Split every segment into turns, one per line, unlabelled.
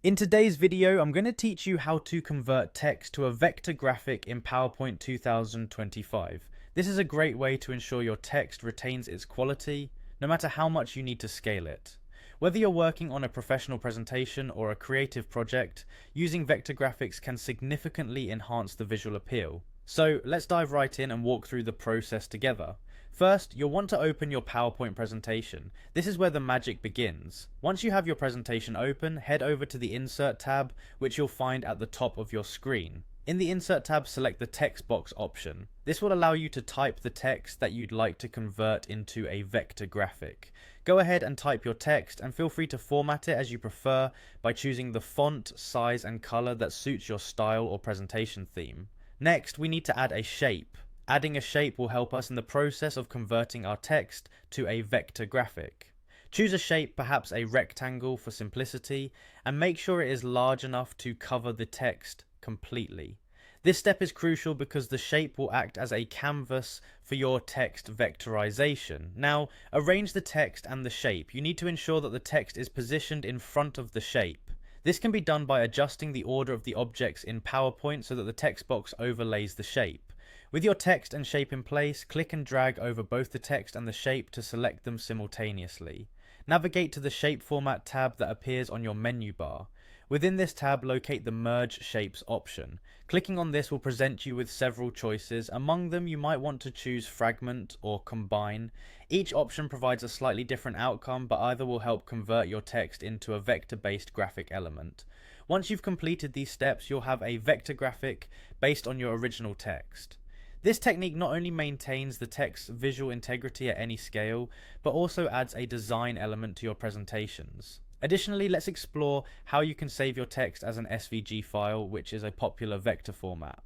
In today's video, I'm going to teach you how to convert text to a vector graphic in PowerPoint 2025. This is a great way to ensure your text retains its quality, no matter how much you need to scale it. Whether you're working on a professional presentation or a creative project, using vector graphics can significantly enhance the visual appeal. So let's dive right in and walk through the process together. First, you'll want to open your PowerPoint presentation. This is where the magic begins. Once you have your presentation open, head over to the Insert tab, which you'll find at the top of your screen. In the Insert tab, select the text box option. This will allow you to type the text that you'd like to convert into a vector graphic. Go ahead and type your text and feel free to format it as you prefer by choosing the font, size and color that suits your style or presentation theme. Next, we need to add a shape. Adding a shape will help us in the process of converting our text to a vector graphic. Choose a shape, perhaps a rectangle for simplicity, and make sure it is large enough to cover the text completely. This step is crucial because the shape will act as a canvas for your text vectorization. Now, arrange the text and the shape. You need to ensure that the text is positioned in front of the shape. This can be done by adjusting the order of the objects in PowerPoint so that the text box overlays the shape. With your text and shape in place, click and drag over both the text and the shape to select them simultaneously. Navigate to the Shape Format tab that appears on your menu bar. Within this tab, locate the Merge Shapes option. Clicking on this will present you with several choices. Among them, you might want to choose Fragment or Combine. Each option provides a slightly different outcome, but either will help convert your text into a vector-based graphic element. Once you've completed these steps, you'll have a vector graphic based on your original text. This technique not only maintains the text's visual integrity at any scale, but also adds a design element to your presentations. Additionally, let's explore how you can save your text as an SVG file, which is a popular vector format.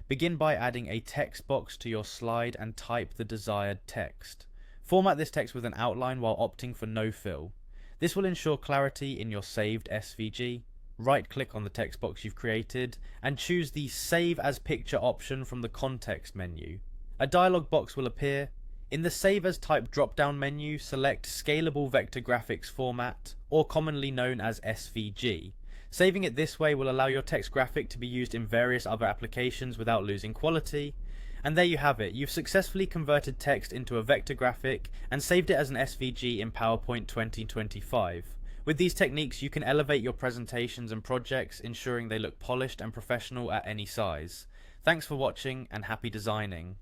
Begin by adding a text box to your slide and type the desired text. Format this text with an outline while opting for no fill. This will ensure clarity in your saved SVG. Right-click on the text box you've created and choose the Save as Picture option from the context menu. A dialog box will appear. In the Save as Type drop-down menu, select Scalable Vector Graphics Format, or commonly known as SVG. Saving it this way will allow your text graphic to be used in various other applications without losing quality. And there you have it, you've successfully converted text into a vector graphic and saved it as an SVG in PowerPoint 2025. With these techniques, you can elevate your presentations and projects, ensuring they look polished and professional at any size. Thanks for watching and happy designing.